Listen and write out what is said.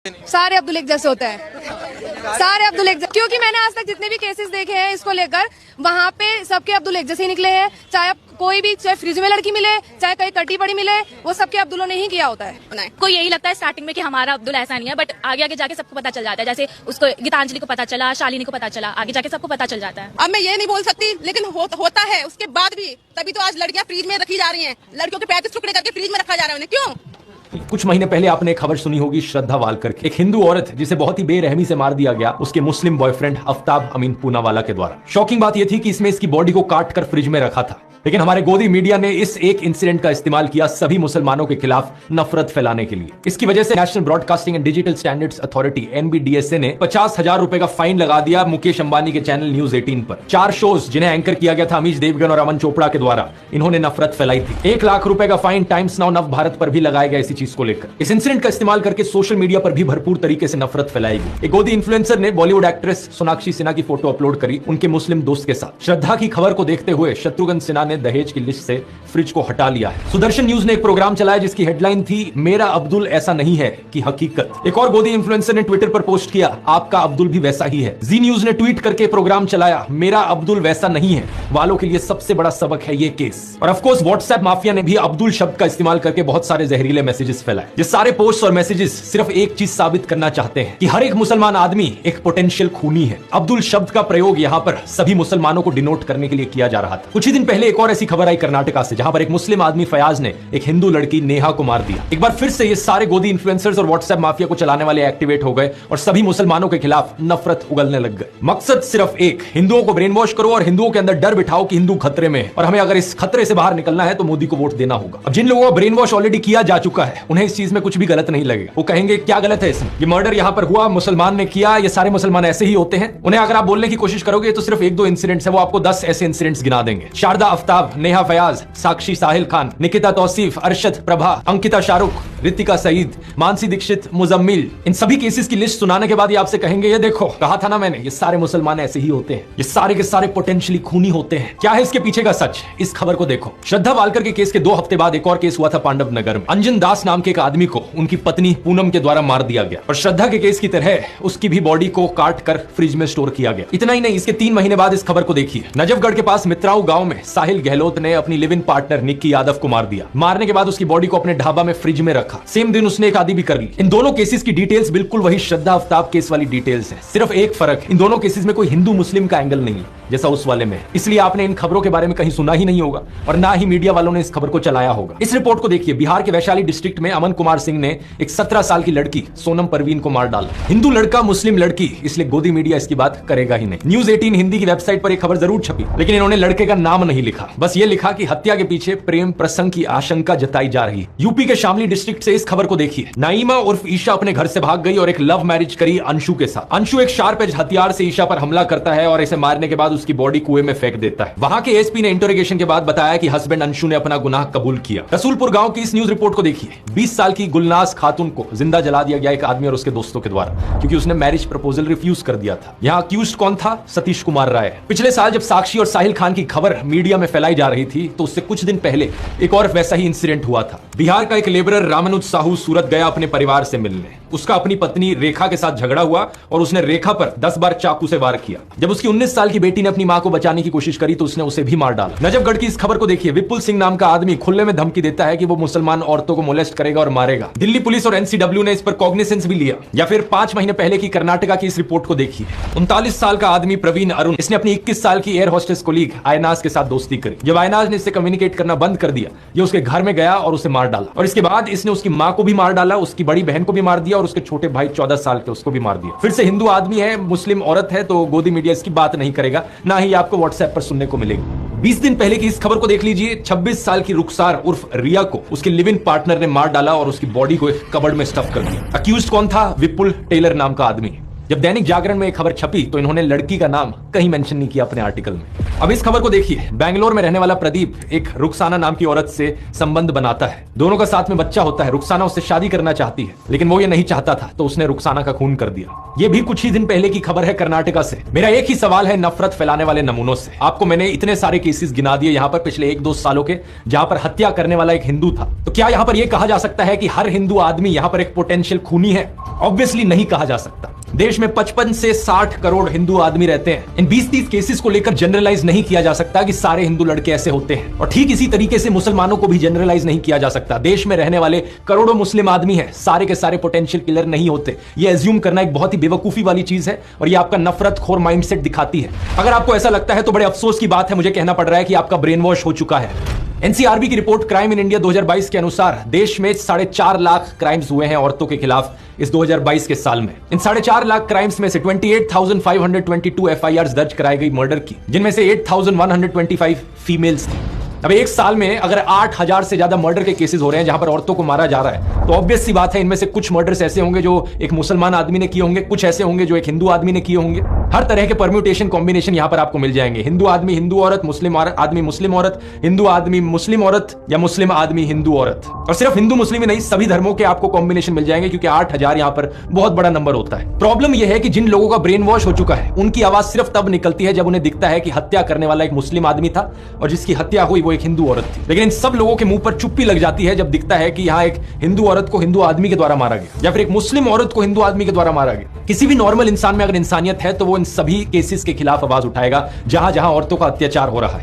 सारे अब्दुल एक जैसे होते हैं, सारे अब्दुल एक जैसे, क्योंकि मैंने आज तक जितने भी केसेस देखे हैं इसको लेकर वहाँ पे सबके अब्दुल एक जैसे ही निकले हैं। चाहे कोई भी, चाहे फ्रिज में लड़की मिले, चाहे कहीं कटी पड़ी मिले, वो सबके अब्दुलों ने ही किया होता है। को यही लगता है स्टार्टिंग में कि हमारा अब्दुल ऐसा नहीं है, बट आगे आगे जाके सबको पता चल जाता है। जैसे उसको गीतांजलि को पता चला, शालिनी को पता चला, आगे जाके सबको पता चल जाता है। अब मैं ये नहीं बोल सकती, लेकिन होता है उसके बाद भी, तभी तो आज लड़कियां फ्रीज में रखी जा रही हैं। लड़कियों के 35 टुकड़े करके फ्रीज में रखा जा रहा है उन्हें, क्यों? कुछ महीने पहले आपने खबर सुनी होगी श्रद्धा वालकर की, एक हिंदू औरत जिसे बहुत ही बेरहमी से मार दिया गया उसके मुस्लिम बॉयफ्रेंड आफ्ताब अमीन पूनावाला के द्वारा। शॉकिंग बात यह थी कि इसमें इसकी बॉडी को काट कर फ्रिज में रखा था, लेकिन हमारे गोदी मीडिया ने इस एक इंसिडेंट का इस्तेमाल किया सभी मुसलमानों के खिलाफ नफरत फैलाने के लिए। इसकी वजह से national broadcasting and digital standards authority NBDSA ने 50,000 रुपए का फाइन लगा दिया मुकेश अंबानी के चैनल न्यूज 18 पर। 4 शोज जिन्हें एंकर किया गया था अमीश देवगन और अमन चोपड़ा के द्वारा, इन्होंने नफरत फैलाई थी। 1 लाख रुपए का फाइन टाइम्स नाउ नव भारत पर भी लगाया गया इसी चीज को लेकर। इस इंसिडेंट का इस्तेमाल करके सोशल मीडिया पर भी भरपूर तरीके से नफरत फैलाई गई। एक गोदी इन्फ्लुएंसर ने बॉलीवुड एक्ट्रेस सोनाक्षी सिन्हा की फोटो अपलोड करी उनके मुस्लिम दोस्त के साथ। श्रद्धा की खबर को देखते हुए शत्रुघ्न सिन्हा ने दहेज की लिस्ट से फ्रिज को हटा लिया है। सुदर्शन न्यूज ने एक प्रोग्राम चलाया जिसकी हेडलाइन थी मेरा अब्दुल ऐसा नहीं है कि हकीकत। एक और गोदी इन्फ्लुएंसर ने ट्विटर पर पोस्ट किया आपका अब्दुल भी वैसा ही है। जी न्यूज ने ट्वीट करके प्रोग्राम चलाया मेरा अब्दुल वैसा नहीं है वालों के लिए सबसे बड़ा सबक है ये केस। और ऑफ कोर्स व्हाट्सएप माफिया ने भी अब्दुल शब्द का इस्तेमाल करके बहुत सारे जहरीले मैसेजेस फैलाए। ये सारे पोस्ट और मैसेजेस सिर्फ एक चीज साबित करना चाहते हैं कि हर एक मुसलमान आदमी एक पोटेंशियल खूनी है। अब्दुल शब्द का प्रयोग यहाँ पर सभी मुसलमानों को डिनोट करने के लिए किया जा रहा था। कुछ ही दिन पहले एक और ऐसी खबर आई कर्नाटका से, जहां पर एक मुस्लिम आदमी फयाज ने एक हिंदू लड़की नेहा को मार दिया। एक बार फिर से ये सारे गोदी इन्फ्लुएंसर्स और व्हाट्सएप माफिया को चलाने वाले एक्टिवेट हो गए और सभी मुसलमानों के खिलाफ नफरत उगलने लग गए। मकसद सिर्फ एक, हिंदुओं को ब्रेन वॉश करो और हिंदुओं के अंदर डर बिठाओ कि हिंदू खतरे में है और हमें अगर इस खतरे से बाहर निकलना है तो मोदी को वोट देना होगा। अब जिन लोगों का ब्रेन वॉश ऑलरेडी किया जा चुका है उन्हें इस चीज में कुछ भी गलत नहीं लगेगा। वो कहेंगे क्या गलत है इसमें, ये मर्डर यहाँ पर हुआ, मुसलमान ने किया, ये सारे मुसलमान ऐसे ही होते हैं। उन्हें अगर आप बोलने की कोशिश करोगे तो सिर्फ 1-2 इंसिडेंट्स है, वो आपको 10 ऐसे इंसिडेंट्स गिना देंगे। शारदा आफ्ताब, नेहा फयाज, साक्षी साहिल खान, निकिता तौसीफ, अरशद प्रभा, अंकिता शाहरुख, रितिका सईद, मानसी दीक्षित, मुजम्मिल, इन सभी केसेस की लिस्ट सुनाने के बाद ये आपसे कहेंगे ये देखो कहा था ना मैंने, ये सारे मुसलमान ऐसे ही होते हैं, ये सारे के सारे पोटेंशियली खूनी होते हैं। क्या है इसके पीछे का सच, इस खबर को देखो। श्रद्धा वालकर के केस के 2 हफ्ते बाद एक और केस हुआ था पांडव नगर में। अंजन दास नाम के एक आदमी को उनकी पत्नी पूनम के द्वारा मार दिया गया और श्रद्धा के केस की तरह उसकी भी बॉडी को काट कर फ्रिज में स्टोर किया गया। इतना ही नहीं, इसके 3 महीने बाद इस खबर को देखिए। नजफगढ़ के पास मित्राऊ गांव में साहिल गहलोत ने अपनी live in partner Nikki Yadav को मार दिया। मारने के बाद उसकी बॉडी को अपने ढाबा में फ्रिज में रखा। सेम दिन उसने एक आदि भी कर ली। इन दोनों केसेस की डिटेल्स बिल्कुल वही श्रद्धा आफ्ताब केस वाली डिटेल्स है। सिर्फ एक फर्क, इन दोनों केसेस में कोई हिंदू मुस्लिम का एंगल नहीं है जैसा उस वाले में है। इसलिए आपने इन खबरों के बारे में कहीं सुना ही नहीं होगा और ना ही मीडिया वालों ने इस खबर को चलाया होगा। इस रिपोर्ट को देखिए। बिहार के वैशाली डिस्ट्रिक्ट में अमन कुमार सिंह ने एक 17 साल की लड़की सोनम परवीन को मार डाला। हिंदू लड़का मुस्लिम लड़की, इसलिए गोदी मीडिया इसकी बात करेगा ही नहीं। न्यूज 18 हिंदी की वेबसाइट पर एक खबर जरूर छपी, लेकिन इन्होंने लड़के का नाम नहीं लिखा। बस ये लिखा कि हत्या के पीछे प्रेम प्रसंग की आशंका जताई जा रही है। यूपी के शामली डिस्ट्रिक्ट से इस खबर को देखिए। नाइमा उर्फ ईशा अपने घर से भाग गई और एक लव मैरिज करी अंशु के साथ। अंशु एक शार्प एज हथियार से ईशा पर हमला करता है और इसे मारने के बाद उसकी बॉडी कुएं में फेंक देता है। वहां के एसपी ने इंटरोगेशन के बाद बताया कि हस्बैंड अंशु ने अपना गुनाह कबूल किया। रसूलपुर गांव की इस न्यूज रिपोर्ट को देखिए। 20 साल की गुलनाज खातून को जिंदा जला दिया गया एक आदमी और उसके दोस्तों के द्वारा, क्योंकि उसने मैरिज प्रपोजल रिफ्यूज कर दिया था। यहाँ अक्यूज्ड कौन था? सतीश कुमार राय। पिछले साल जब साक्षी और साहिल खान की खबर मीडिया में फैलाई जा रही थी तो उससे कुछ दिन पहले एक और वैसा ही इंसिडेंट हुआ था। बिहार का एक लेबरर रामानुज साहू सूरत गया अपने परिवार से मिलने। उसका अपनी पत्नी रेखा के साथ झगड़ा हुआ और उसने रेखा पर 10 बार चाकू से वार किया। जब उसकी 19 साल की बेटी ने अपनी मां को बचाने की कोशिश करी तो उसने उसे भी मार डाला। नजफगढ़ की इस खबर को देखिए। विपुल सिंह नाम का आदमी खुले में धमकी देता है कि वो मुसलमान औरतों को मोलेस्ट करेगा और मारेगा। दिल्ली पुलिस और NCW ने इस पर कॉग्निसेंस भी लिया। या फिर 5 महीने पहले की कर्नाटका की इस रिपोर्ट को देखिए। 39 साल का आदमी प्रवीण अरुण, इसने अपनी 21 साल की एयर होस्टेस कोलीग आयनाज के साथ दोस्ती करी। जब आयनाज ने इससे कम्युनिकेट करना बंद कर दिया, ये उसके घर में गया और उसे मार डाला। और इसके बाद इसने उसकी मां को भी मार डाला, उसकी बड़ी बहन को भी मार दिया और उसके छोटे भाई 14 साल के उसको भी मार दिया। फिर से हिंदू आदमी है, मुस्लिम औरत है, तो गोदी मीडिया इसकी बात नहीं करेगा, ना ही आपको व्हाट्सएप पर सुनने को मिलेगी। 20 दिन पहले की इस खबर को देख लीजिए। 26 साल की रुखसार उर्फ रिया को उसके लिव इन पार्टनर ने मार डाला और उसकी बॉडी को एक कबर्ड में स्टफ कर दिया। अक्यूज्ड कौन था? विपुल टेलर नाम का आदमी। जब दैनिक जागरण में एक खबर छपी तो इन्होंने लड़की का नाम कहीं मेंशन नहीं किया अपने आर्टिकल में। अब इस खबर को देखिए। बैंगलोर में रहने वाला प्रदीप एक रुखसाना नाम की औरत से संबंध बनाता है, दोनों का साथ में बच्चा होता है। रुखसाना उससे शादी करना चाहती है, लेकिन वो ये नहीं चाहता था, तो उसने रुखसाना का खून कर दिया। ये भी कुछ ही दिन पहले की खबर है कर्नाटका से। मेरा एक ही सवाल है नफरत फैलाने वाले नमूनों से। आपको मैंने इतने सारे केसेस गिना दिए यहाँ पर पिछले 1-2 सालों के, जहां पर हत्या करने वाला एक हिंदू था। तो क्या यहां पर यह कहा जा सकता है कि हर हिंदू आदमी यहां पर एक पोटेंशियल खूनी है? ऑब्वियसली नहीं कहा जा सकता। देश में 55 से 60 करोड़ हिंदू आदमी रहते हैं। इन 20-30 केसेस को लेकर जनरलाइज नहीं किया जा सकता कि सारे हिंदू लड़के ऐसे होते हैं, और ठीक इसी तरीके से मुसलमानों को भी जनरलाइज नहीं किया जा सकता। देश में रहने वाले करोड़ों मुस्लिम आदमी हैं, सारे के सारे पोटेंशियल किलर नहीं होते। यह एज्यूम करना एक बहुत ही बेवकूफी वाली चीज है, और यह आपका नफरत खोर माइंडसेट दिखाती है। अगर आपको ऐसा लगता है तो बड़े अफसोस की बात है, मुझे कहना पड़ रहा है कि आपका ब्रेन वॉश हो चुका है। एनसीआरबी की रिपोर्ट क्राइम इन इंडिया 2022 के अनुसार देश में 4.5 लाख क्राइम्स हुए हैं औरतों के खिलाफ इस 2022 के साल में। इन 4.5 लाख क्राइम्स में से 28,522 एफआईआर दर्ज कराई गई मर्डर की, जिनमें से 8,125 फीमेल्स थी। अब एक साल में अगर 8,000 से ज्यादा मर्डर के केसेस हो रहे हैं जहां पर औरतों को मारा जा रहा है, तो ऑब्वियस सी बात है इनमें से कुछ मर्डर्स ऐसे होंगे जो एक मुसलमान आदमी ने किए होंगे, कुछ ऐसे होंगे जो एक हिंदू आदमी ने किए होंगे। हर तरह के परम्यूटेशन कॉम्बिनेशन यहां पर आपको मिल जाएंगे। हिंदू आदमी हिंदू औरत, मुस्लिम आदमी मुस्लिम औरत, हिंदू आदमी मुस्लिम औरत, या मुस्लिम आदमी हिंदू औरत। और सिर्फ हिंदू मुस्लिम ही नहीं, सभी धर्मों के आपको कॉम्बिनेशन मिल जाएंगे, क्योंकि 8,000 यहां पर बहुत बड़ा नंबर होता है। प्रॉब्लम यह है कि जिन लोगों का ब्रेन वॉश हो चुका है, उनकी आवाज सिर्फ तब निकलती है जब उन्हें दिखता है कि हत्या करने वाला एक मुस्लिम आदमी था और जिसकी हत्या हुई वो एक हिंदू औरत थी। लेकिन इन सब लोगों के मुंह पर चुप्पी लग जाती है जब दिखता है कि यहां एक हिंदू औरत को हिंदू आदमी के द्वारा मारा गया, या फिर एक मुस्लिम औरत को हिंदू आदमी के द्वारा मारा गया। किसी भी नॉर्मल इंसान में अगर इंसानियत है तो वो इन सभी केसेस के खिलाफ आवाज उठाएगा जहां जहां औरतों का अत्याचार हो रहा है।